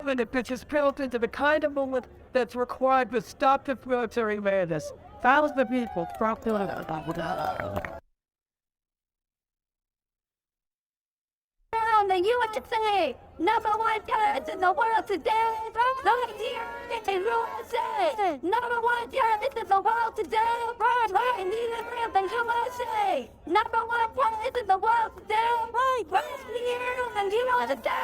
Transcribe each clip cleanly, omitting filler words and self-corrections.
which is built into the kind of movement that's required to stop the military madness. Thousands of people dropped the the USA, number one terrorist in the world today. Right here in the USA, number one terrorist in the world today. Right here in the USA, number one terrorist in the world today. Right here in the USA.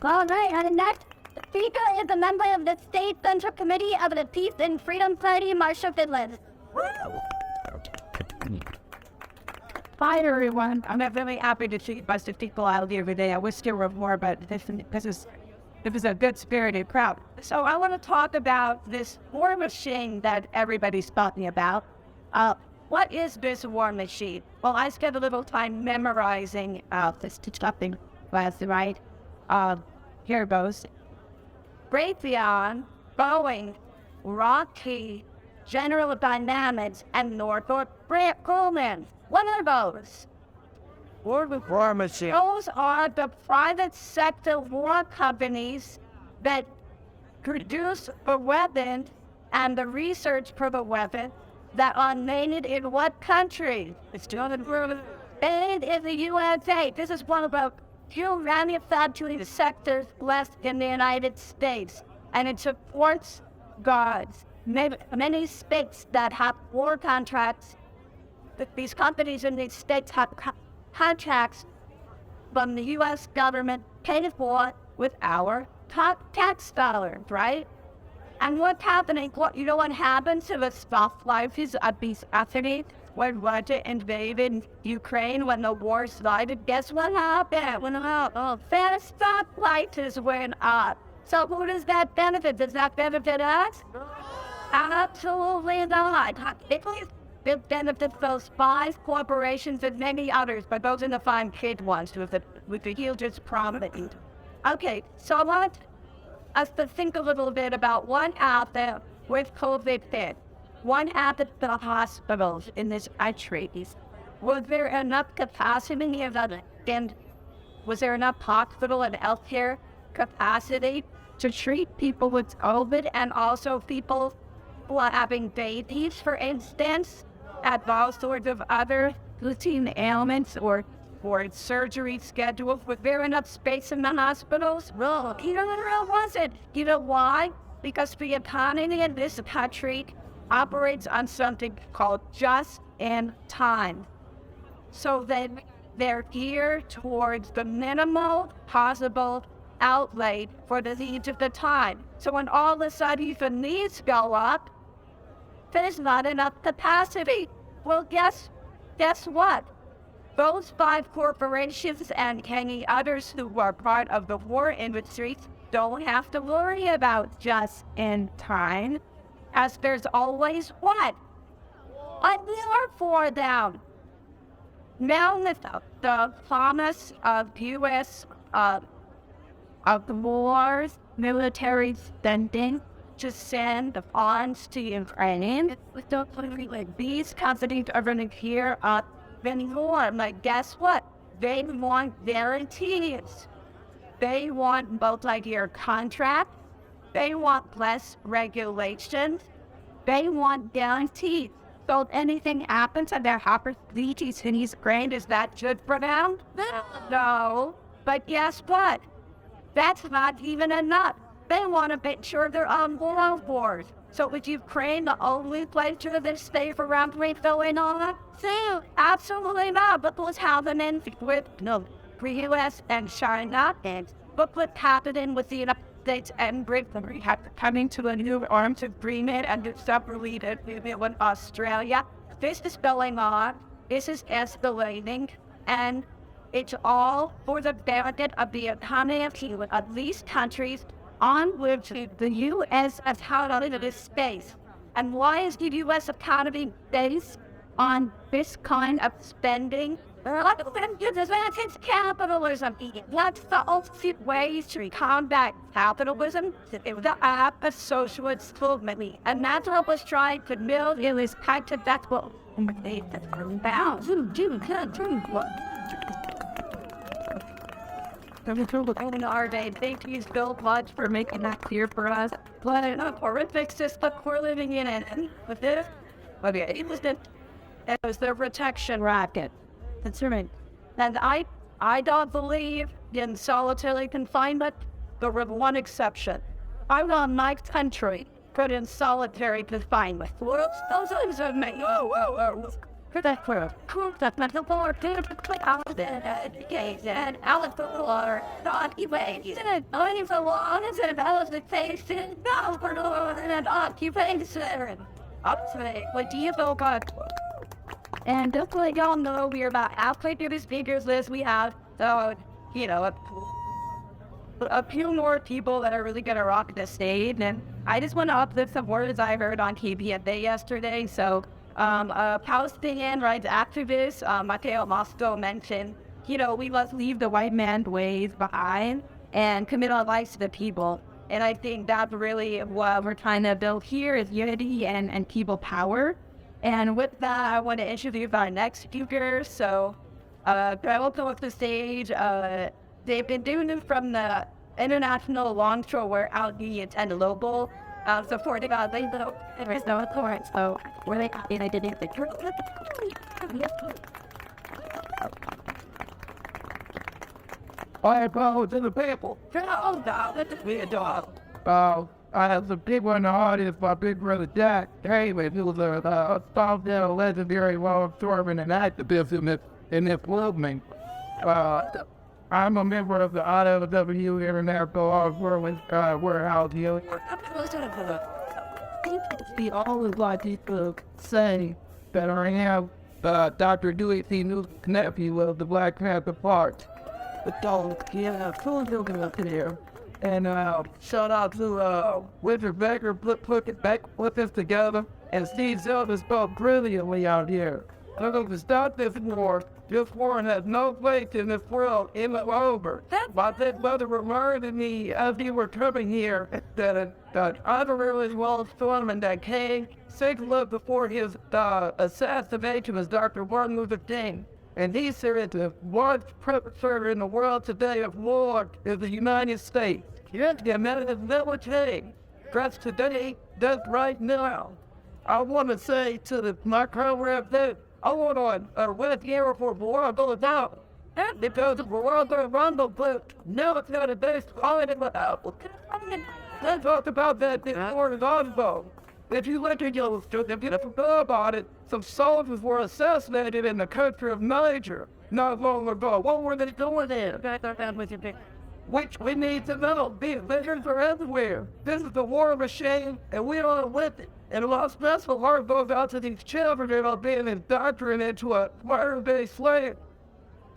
All right, and next speaker is a member of the State Central Committee of the Peace and Freedom Party, Marsha Finland. Hi everyone, I'm really happy to see a bunch of people out here today. I wish there were more, but this is a good spirited crowd. So I want to talk about this war machine that everybody's talking about. What is this war machine? Well, I spent a little time memorizing this something last right. Here goes. Raytheon, Boeing, Rocky, General Dynamics, and Northrop Grumman. What are those? War machine. Those are the private sector war companies that produce the weapon and the research for the weapon that are made in what country? It's made in the USA. This is one of the few manufacturing sectors left in the United States, and it supports guards. Many states that have war contracts. These companies in these states have contracts from the U.S. government paid for with our tax dollars, right? And what's happening? You know what happens to the stoplights of these athletes when Russia invaded Ukraine when the war started? Guess what happened? Their stoplights went up. So who does that benefit? Does that benefit us? Absolutely not. It benefits those 5 corporations and many others, but those are the 5 big ones with the hugest profit. Okay, so I want us to think a little bit about what happened with COVID hit. What happened to the hospitals in this country? Was there enough capacity and was there enough hospital and healthcare capacity to treat people with COVID and also people who are having babies, for instance? At all sorts of other routine ailments or surgery schedules. Was there enough space in the hospitals? No, there wasn't. You know why? Because the economy in this country operates on something called just in time. So then they're geared towards the minimal possible outlay for the needs of the time. So when all of a sudden the needs go up, there's not enough capacity. Well, guess what? Those 5 corporations and any others who are part of the war industry don't have to worry about just in time, as there's always what? A war for them. Now with the promise of U.S. of the war's military spending to send the funds to Ukraine, these companies are going to gear up anymore. Like, guess what? They want guarantees. They want multi-year contracts. They want less regulations. They want guarantees. So if anything happens and their opportunities in Ukraine, is that good for them? No. But guess what? That's not even enough. They want to make sure they're on world wars. So is Ukraine the only place where there's safe around going on? So, absolutely not. But what's happening with the U.S. and China? And look what's happening with the United States and Britain. Coming to a new arms agreement and a separate agreement with Australia. This is going on. This is escalating. And it's all for the benefit of the economy of these countries on which the U.S. has held on into this space. And why is the U.S. economy based on this kind of spending? It's capitalism. What's the ultimate way to combat capitalism? It was the act of socialist movement. And that's what was trying to build in this kind of that's what they bound. in our day. Thank you so much for making that clear for us. But a horrific system we're living in, and with this, okay, it was the protection racket. That's right. And I don't believe in solitary confinement, but with one exception. I want my country put in solitary confinement. Whoops, those things are me. Whoa. That mental power, education, alcohol, occupation, only for one is an elevation, no for an occupation. What do you feel about? And just to let y'all know, we're about halfway through the speakers list. We have, a few more people that are really going to rock the stage. And I just want to uplift some words I heard on KPFA yesterday. So, a Palestinian rights activist, Mateo Mosco, mentioned, we must leave the white man's ways behind and commit our lives to the people. And I think that's really what we're trying to build here is unity and people power. And with that, I want to introduce our next speaker. So, welcome to the stage. They've been doing it from the International Longshore Warehouse Union and local, supporting us. There is no authority, so we're like, and I didn't think. I bow to the people. Oh, no, that's a weird dog. I have some people in the audience, my big brother Jack David, who was a down legendary longshoreman and activist in this movement. I'm a member of the IWW International Warehouse Union. See all of my people say that I am Dr. Dewey C. Newton's nephew of the Black Panther Party. But don't looking up there. And shout out to Richard Baker put this together. And Steve Zeldin spoke brilliantly out here. I'm going to start this war. This war has no place in this world. It's over. My big brother reminded me as we were coming here that honorary longshoreman that came 6 months before his assassination was Dr. Martin Luther King. And he said the largest perpetrator in the world today of war is the United States. Yes, the American military. That's today, that's right now. I want to say to my comrades that I want a red arrow for the world goes out. Because the world goes around the book. Now it's got a base quality without. Let's talk about that before it's on. If you look at your, if you know about it, some soldiers were assassinated in the country of Niger not long ago. What were they doing there? Which we need to know. These visions are everywhere. This is the war machine, and we are with it. And a lot of special heart goes out to these children that are being indoctrinated into a modern-day slave.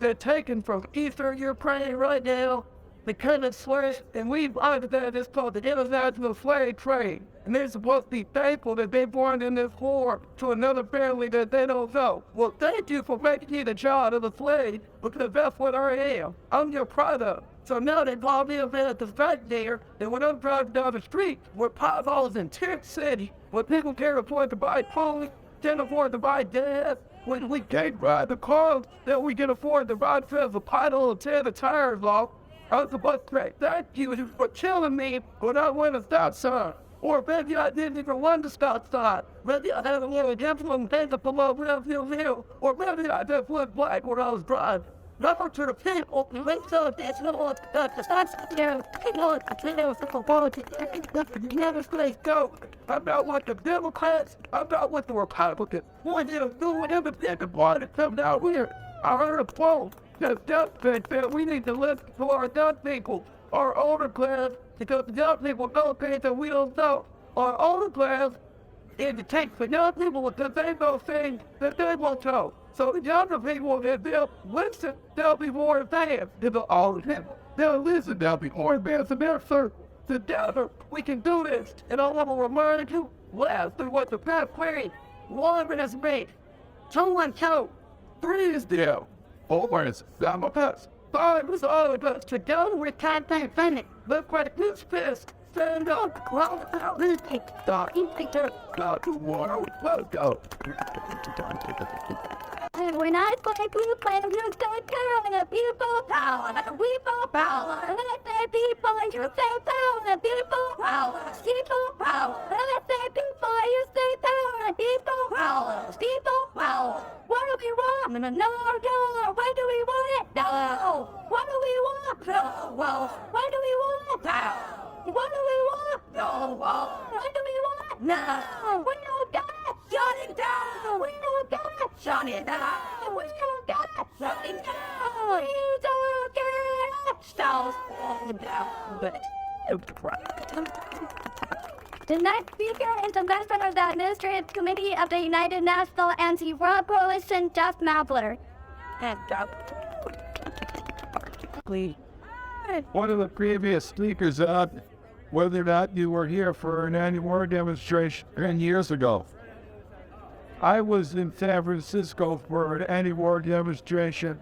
They're taken from Eastern Ukraine right now, becoming slaves, and we understand this called the international slave trade. And they're supposed to be thankful that they born in this war to another family that they don't know. Well, thank you for making me the child of a slave, because that's what I am. I'm your product. So now they call me a man at the fact there, and when I'm driving down the street, where potholes in Tip City, where people can't afford to buy police, can't afford to buy gas, when we can't ride the cars that we can afford to ride because the pothole and tear the tires off, I was supposed to say thank you for killing me when I went to stop sign. Or maybe I didn't even want to stop sign. Maybe I had a little gentleman thing up below Redfield Hill. Or maybe I just went black when I was driving. Number to the people, make sure there's no one to stop there. People never place go. I'm not with the Democrats. I'm not with the Republicans. One of them do whatever they can want to come down here. I heard a quote. That we need to listen to our young people, our older class, because the young people know things that we don't know. Our older class, it takes the young people because they know things that they won't know. So the younger people, if they'll listen, they'll be more advanced than the older people. They'll listen, they'll be more advanced in their circle. Together, we can do this. And I want to remind you, last through what the past way, one has made. 2 and 2, 3 is there. 4 is I'm a pass. 5 is all of us. Together we can't think finish. Look what this fist. Stand up, cloud out, let's take the start. Got to war, let's go. When I play blue play, you say power, people power, people power. I say people, you say power, people power, people power. I say people, you say power, people power, people power. What do we want? No, no. Why do we want it? No. What do we want? No. Well, why do we want it? No. What do we want? No. Well, what do we want? No. We don't got it. Shut it down. We don't got it. Shut it down. We don't got it. Shut it down. You don't get it. Stop it down. But the next speaker is a member of the Administrative Committee of the United National Anti-War Coalition, Jeff Mabler. One of the previous speakers asked whether or not you were here for an anti-war demonstration 10 years ago. I was in San Francisco for an anti-war demonstration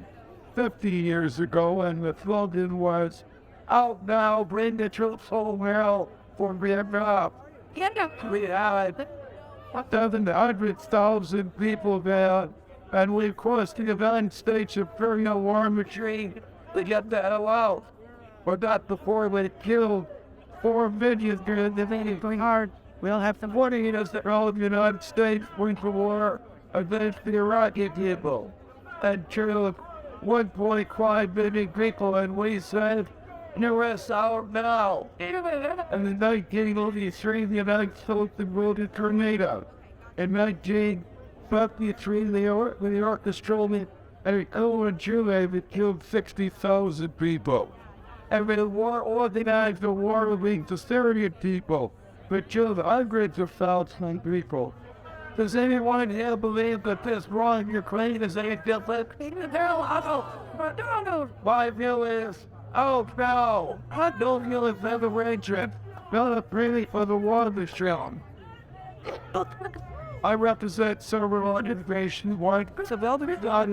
50 years ago, and the slogan was, "Out now, bring the troops home hell for Vietnam." We had 700,000 people there, and we crossed the United States Imperial War Machine to get the hell out. But not before they killed 4 million during the Vietnam War. We'll have some warning us that all the United States went to war against the Iraqi people and killed 1.5 million people, and we said, "No, us out now." And in 1983, the United States enrolled a tornado. In 1953, the orchestral and in Chile that killed 60,000 people. And the war organized a war against the Syrian people that killed hundreds of thousands of people. Does anyone here believe that this war in Ukraine is any different? My view is, oh no, I don't feel it's ever raging. Not really for the war machine. I represent several organizations who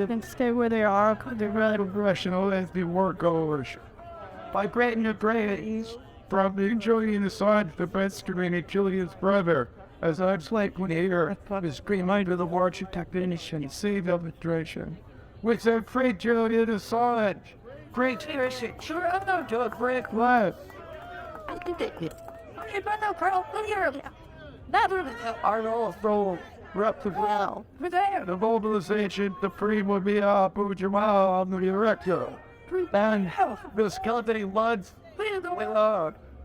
can stay where they are because they're really professional as the war coalition. By Great Ukrainians, from the Julian Assange defense committee, Julian's brother, as I'm slightly here, is reminder of the war technician, see the administration. We said free Julian Assange. Great heresy, sure enough to a great life. Our also represent the mobilization to free Mumia Abu-Jamal on the Eritrea. And this company was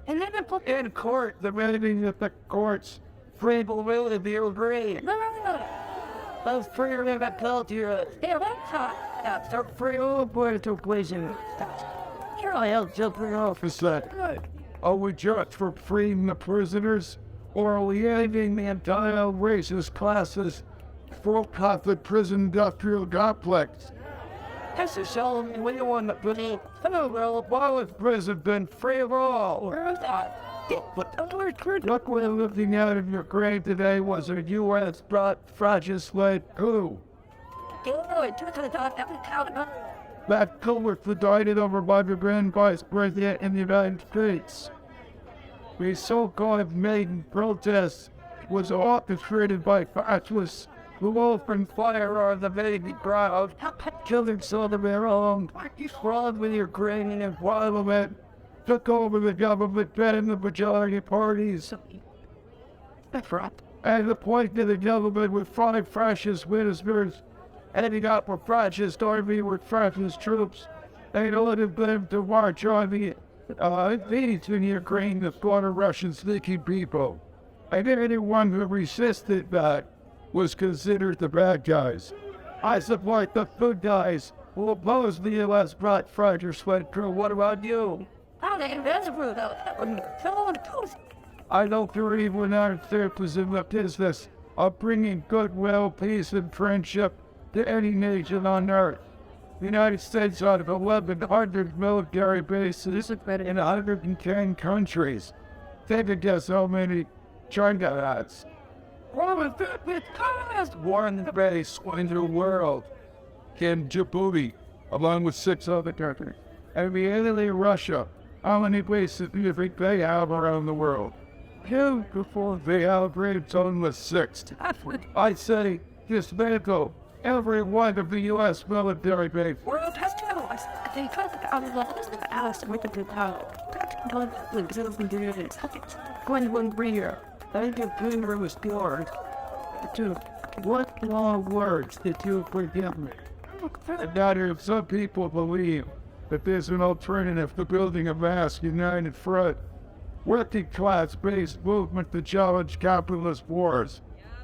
and then put in court the remedy that the courts free the will to be agreed. Those free Leonard Peltier. They're free all political places. Here I am jumping off is that. Are we just for freeing the prisoners? Or are we ending the entire racist classes for-profit prison industrial complex? This is telling me we want to believe. Oh, well, why was prison been free of all? Look what I'm looking at in your grave today was a U.S. fraudulent coup. That coup was presided over by the Grand Vice President in the United States. The so-called maiden protest was orchestrated by fascists who opened fire on the baby crowd, killing some of their own, fraud with Ukrainian parliament, took over the government and the majority parties, and appointed the government with 5 fascist ministers, heading up a fascist army with fascist troops, and ordered them to march on the invaders in Ukraine to slaughter Russian-speaking people. And anyone who resisted that was considered the bad guys. I support the good guys who oppose the U.S. fraudulent crew. What about you? I don't believe we're not surface in the business of bringing goodwill, peace, and friendship to any nation on earth. The United States out of 1,100 military bases in 110 countries. Think of guess how many China has. What was the highest war in the base in the world? In Djibouti, along with 6 other countries. And immediately Russia. How many bases do you think they have around the world? 2 before they outbreak on the 6th. I say dismantle every one of the U.S. military bases. World has terrorized. They tried to outlaw the Alice with the power. When one year, I think Boomer was bored. What long words did you forgive me? And now some people believe that there's an alternative to building a vast united front, working class-based movement to challenge capitalist wars.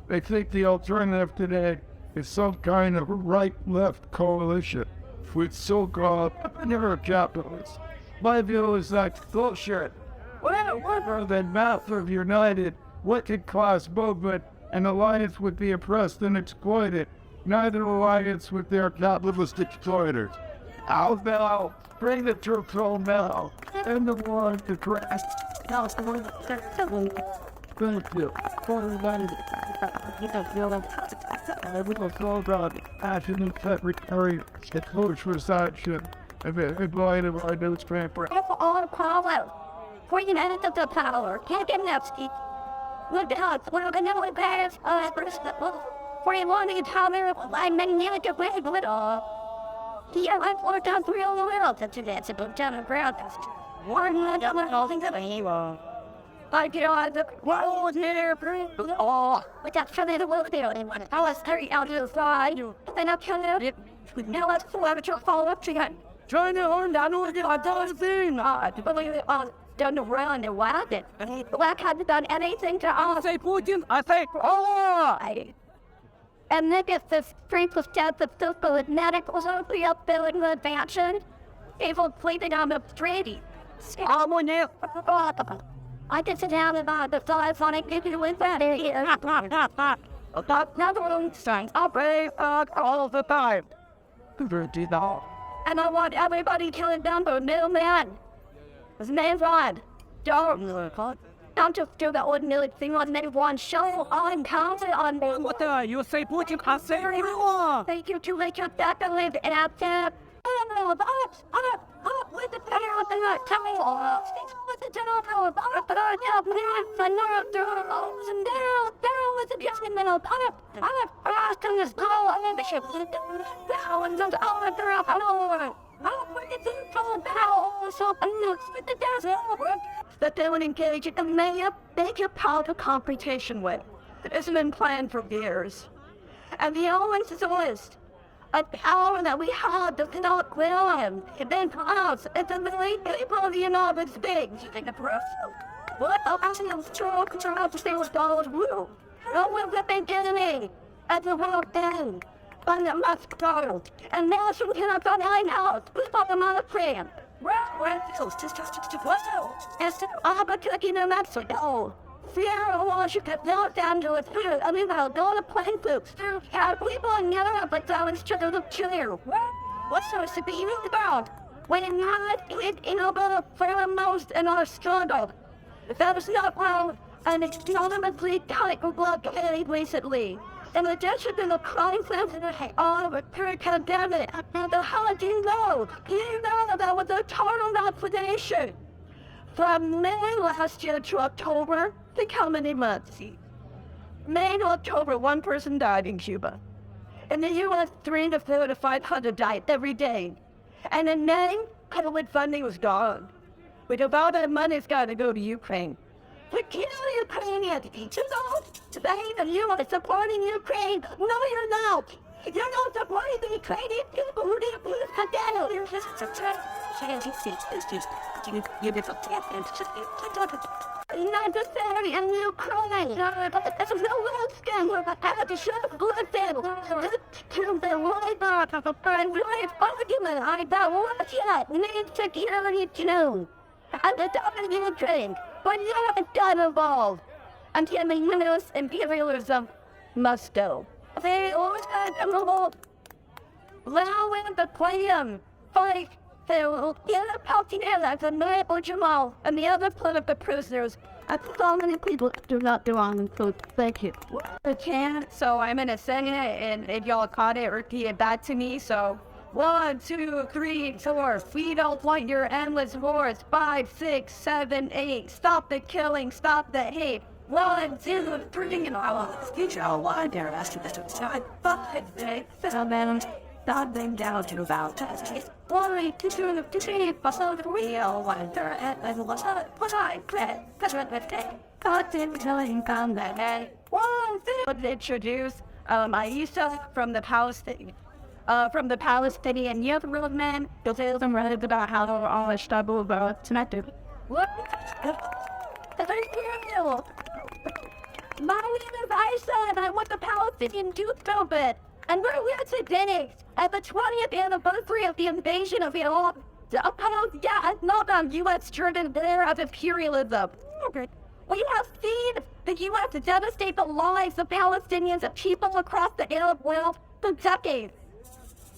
They think the alternative today is some kind of right-left coalition with so-called neuro-capitalists. My view is that's bullshit. Rather than massive united working-class movement, an alliance with the oppressed and exploited, not an alliance with their capitalist exploiters. How now? Bring the troops home now. And the war to crash. Now, thank you. I will call God National Secretary to push for sanction and invite of our newspaper. All power. Bring it into the power. Can't get Nevsky. Look out. We're going to embarrass us. For a long time, I mean, to wait with all. Here, I've worked on real world to that's about down the ground. One of the holding the hero. I get on the world near oh, but that's for the world there. I was 30 out of the side. Then I killed it. Now let's let it fall up to you. Trying to learn that I don't think I believe it was done around the wild. Black hadn't done anything to us. I say Putin, I say, oh! And then if the strength of death of physical and medical only upbuilding the advancement, people pleading on the street. I can sit down and the size on it, you with that area. Another one saying, I'll pray all the time. And I want everybody killing down the middleman. His name's Rod. Don't just do the ordinary thing on maybe one show. I'm counting on me. What the? You say Putin can't say everyone. Thank you to wake up that to live and out there. Up with the power of the night. Tell me all. With the general up, I know through and down with the just in the middle. Up, asking this call on the ship. Now and then all the drop. I'll put it through the power. So I'm with the desert. That they would engage in a major part of confrontation with. It hasn't been planned for years. And the elements is a list. A power that we had does not will him. It then comes. It's a million people of the United States. You think the proof? What else is true? Control to stay with Donald Wu. No one will be enemy at the world end. But the must go. And now she cannot go nine house. Who's on the monetary? Well, just instead of Albuquerque, New Mexico. Sierra wants you to melt down to its food. I mean, I'll go to plain foods. Have people in Europe, but that was just a clear. What's supposed to be in the ground? When it's not, it's for most in our struggle. That is not well, and it's anonymously tight for blockade recently. In addition to the crime sensitive of a pandemic, and the holiday low, you know that was a total liquidation. From May last year to October, think how many months? May to October, one person died in Cuba. In the U.S., 300 to 400 to 500 died every day. And in May, COVID funding was gone. With all that money's got to go to Ukraine. To kill Ukrainians, today the U.S. supporting Ukraine. No, you're not. You're not supporting the Ukrainian people who didn't put us down. You're just not just there in Ukraine. There's no one scam. I had to shut up blood down. To the right part of a friend, really argument. I don't want yet. Need security too. And the dominant Ukraine. But you're not done involved. Until the U.S. imperialism must go. They always had a little allowing the plan fight to Leonard Peltier as a Mumia Abu-Jamal and the other political prisoners. And so many people do not belong in food. Thank you. I can't, so I'm gonna send it, and if y'all caught it, repeat it back to me. So 1, 2, 3, 4. We don't want your endless wars. 5, 6, 7, 8. Stop the killing, stop the hate. Well, I'm still pretty, you know, I want to speak out wide there as to the side, but so then that them down to about why to see the real wonder and what I read, that's what I say. God didn't tell him that day. One thing would introduce Aisha from the Palestinian youth movement, to tell them right about how all this stuff about tonight. What? My name is Aisha, and I want the Palestinian youth movement. And we're here today at the 20th anniversary of the invasion of Iraq to oppose, not on U.S.-driven war of imperialism. We have seen the U.S. devastate the lives of Palestinians and people across the Arab world for decades.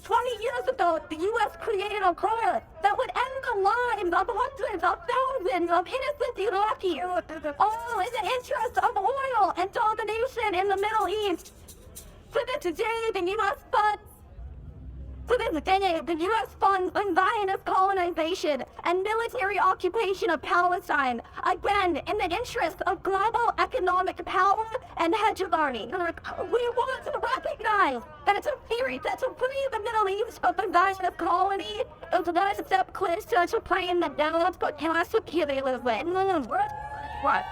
20 years ago, the U.S. created a law that would end the lives of hundreds of thousands of innocent Iraqis, all in the interest of oil and domination in the Middle East. So that today, the U.S. funds unviolent colonization and military occupation of Palestine, again, in the interest of global economic power and hegemony. We want to recognize that it's a theory that to free the Middle East from the violent colony is not a step closer to playing the balance but capitalism. What?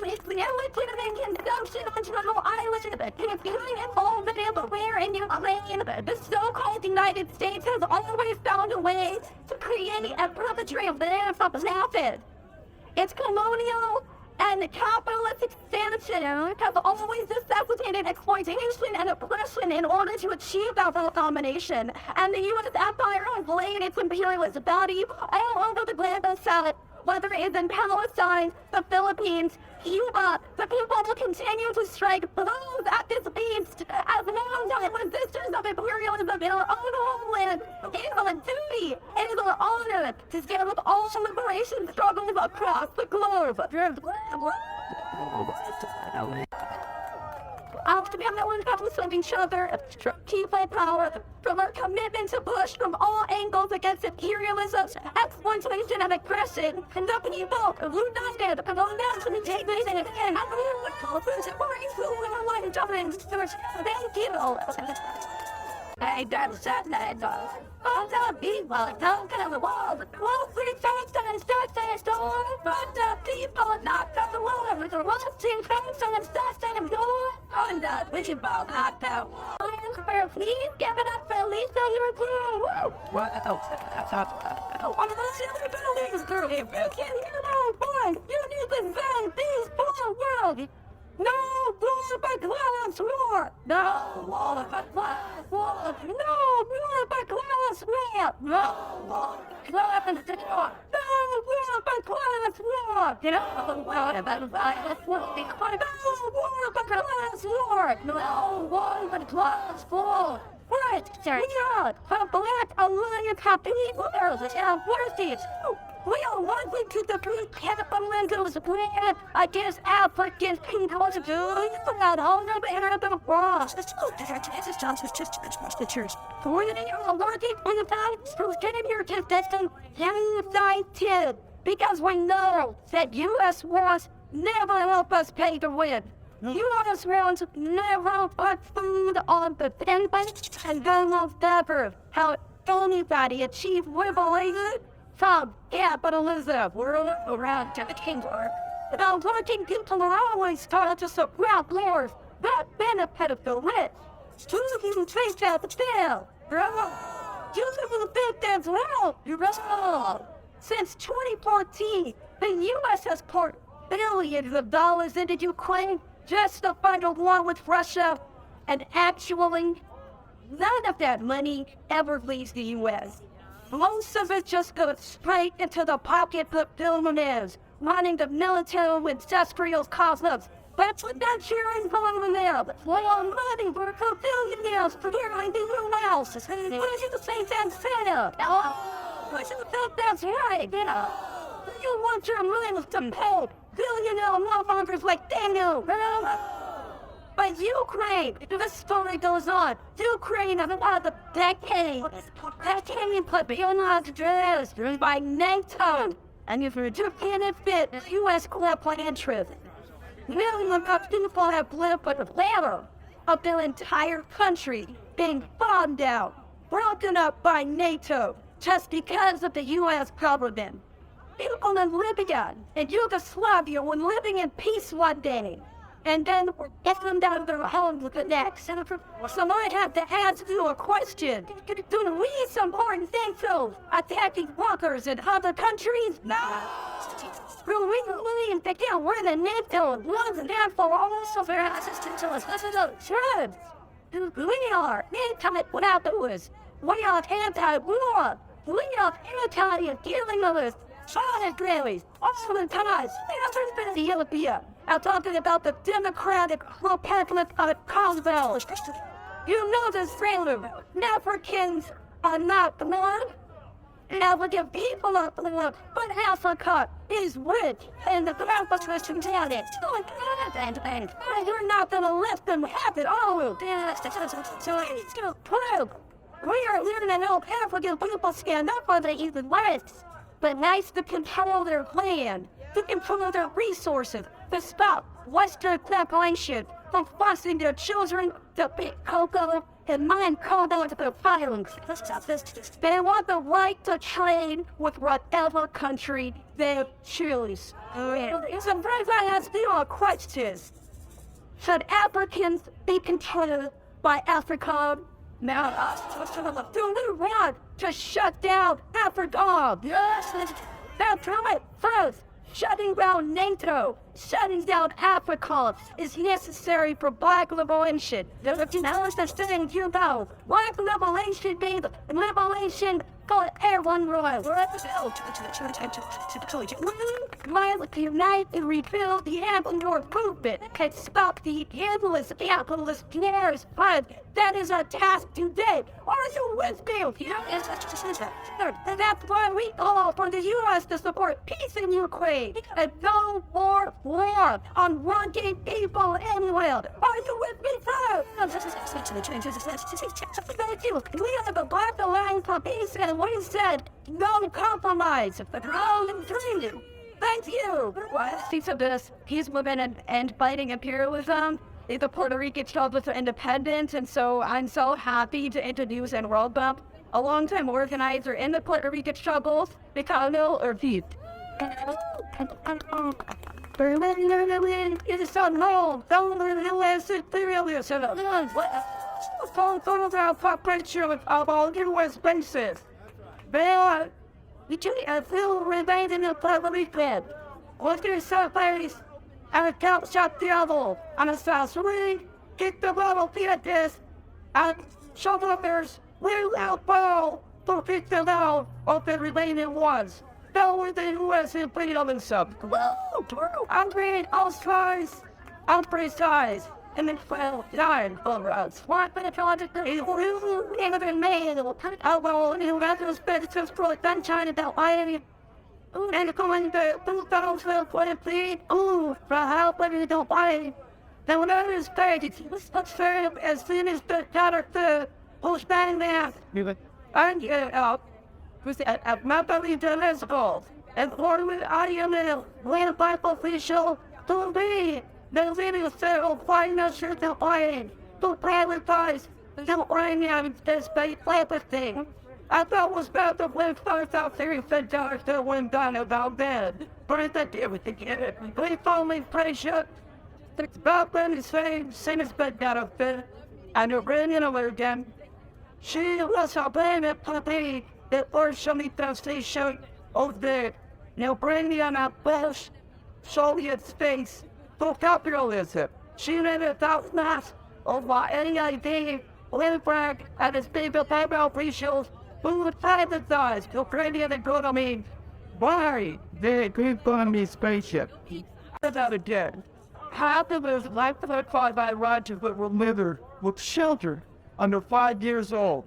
It's the illegitimate consumption on Turtle Island, confusing involvement everywhere in Ukraine. The so-called United States has always found a way to create and perpetrate there from nothing. Its colonial and capitalist expansion have always necessitated exploitation and oppression in order to achieve that domination. And the U.S. empire has laid its imperialist body all over the global south. Whether it is in Palestine, the Philippines, Cuba, the people will continue to strike blows at this beast as long-time resistors of imperialism in our own homeland. It is our duty, it is our honor to stand with all liberation struggles across the globe. Ultimately, comes from each other, keep our power from our commitment to push from all angles against imperialism, exploitation, and aggression, and the people who united from all national tables and again, thank you. I don't say that. All the people don't come to the wall. Wall Street Fast and Start and Store. But the people not come to the wall. With the Wall Street Fast and Start and Store. On the wishing ball, not the wall. Please give it up for Lisa European. What? One of those other buildings, girl. You can't hear no boy. You need to defend this poor world. No war but glass war! No war but glass war! No war but glass war! No war but glass war! No war but glass war! You know, war but glass war! No war but glass war! No war but glass war! Right, sir. We are from black Alliance Happy World and Worthies. We are wanting to defeat capitalism's plan against African people to do that all of Arab wars. This is just the church. We are working on the path to getting your consistent united because we know that U.S. wars never help us pay to win. U.S. wars never put food on the table and they will never help anybody achieve liberation from capitalism. We're around to the kingdom. Now, working people are always taught to suppress wars that benefit the rich. Who can take that bill? You can think that's wrong. You're wrong. Since 2014, the U.S. has poured billions of dollars into Ukraine just to fight a war with Russia, and actually, none of that money ever leaves the U.S. Most of it just goes straight into the pockets of billionaires, running the military with industrial cosmos. That's what that sharing going there. Well, money for billionaires for hearing the U.S. What did you say that's fair? That's right, you know. You want your millions to pay billionaire motherfuckers like Daniel, But Ukraine, the story goes on. Ukraine has about a decade put beyond by NATO and if you do benefit the U.S. corporate interest, millions of people have lived with the terror of their entire country being bombed out, broken up by NATO, just because of the U.S. government. People in Libya and Yugoslavia were living in peace one day, and then were getting out of their homes the next. So I have to ask you a question. Do we support NATO attacking workers in other countries? No. Do we believe that we're the NATO and therefore also their assistance to us? Sure. We are anti-wars. We are anti-war. We are anti-imperialist. Solid rallies, all the time, in Ethiopia. I'm talking about the Democratic Republic of Congo. You know this trailer. Africans are not blood. African people are blood. But Africa is rich, and the Grandpa's Christian planet. And you're not gonna let them have it all. So it's still proof. We are living in help African people stand up for the human rights. But nice to control their land, to control their resources, to stop Western population from forcing their children to pick cocoa and mine cocoa to their violence. They want the right to trade with whatever country they choose. So first I ask you a question. Should Africans be controlled by AFRICOM? Now, do we want to shut down AFRICOM? Yes, that's right. First, shutting down NATO, shutting down AFRICOM is necessary for black liberation. There's a thing you know. Black liberation means liberation for everyone. Let's unite and rebuild the Abolish movement and stop the endless capitalist snares. That is our task today. Are you with me? And that's why we call for the U.S. to support peace in Ukraine and no more war on working people anywhere. Are you with me, sir? Thank you. We have a black alliance for peace, and we said no compromise. Thank you. Speaks of this peace movement and fighting imperialism. The Puerto Rican struggle for independence, and so I'm so happy to introduce and welcome a longtime organizer in the Puerto Rican struggles, Ricardo Ortiz. It is unknown. U.S. imperialism. Photograph picture of all U.S. bases. There, I feel remain in the Puerto Rican. Look at surface. And a count shot the other on a south ring, kick the bottle theaters, and shoulders will out ball to pick them out of the remaining ones. That was the U.S. imperialism. I'm reading all sides, I'm precise, and then 9 for us. What the project is really even made? I will invent a spaces for the China that I and going to 2023, for help when you don't buy it. Then when I was paid, let's serve as soon as the character who's standing there. And get out. At my belief the lesbian. And for me, I am a land pipe official to be the leading civil financial to buy to privatize the Ukrainian state type thing. I thought it was about to play $5,000 to win down about that. But it's not everything yet. We finally pressure. The government is saying, since been out of bed. And Ukrainian again. She was a baby puppy that partially translation of the Ukrainian Polish Soviet space to capitalism. She never thought not of any idea. Lindbergh and his people paper officials who would privatize Ukrainian economy. Why? They keep on me spaceship. That again. Half of his life fought by Roger but were living with shelter under 5 years old.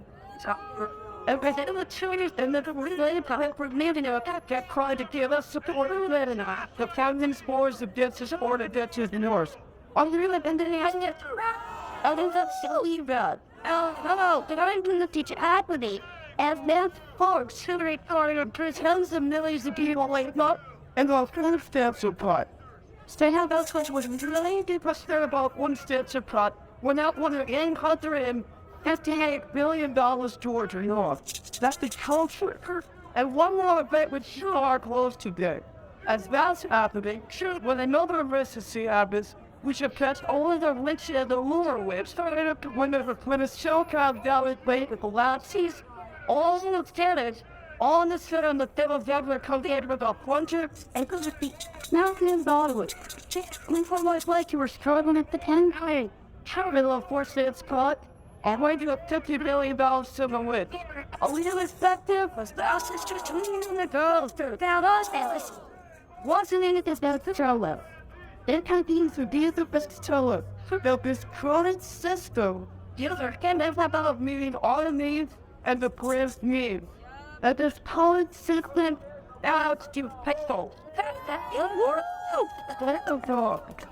And within the 2 years, and the related for living in a kept trying to give us support. The founding spores of death to support a death to the North. I'm really in the I think that's so bad. Oh, hello, but I'm going to teach equity. And that folks, Hillary Clinton, tens of millions of people like not and the food stamp supply. They have those countries with really deep about one stamp supply without one of $858 billion towards North. That's the culture. And one more event which you are close today. As that's happening, when another emergency happens, we should catch only the rich and the ruler which started up when the show comes down with the collapses, all the tenants, all the shit on the devil government comes in with a plunger and goes with the mountain Bollywood. We felt like you were struggling at the campaign. Terrible unfortunate spot. And why do you have $50 million to the win? A little effective was the house is just leaning the girls to down us. Wasn't in it as bad as Charlotte. It can be to be the best teller. This current system, user can have about meeting all the needs and the prayers needs. And this current system out to people. That's the world.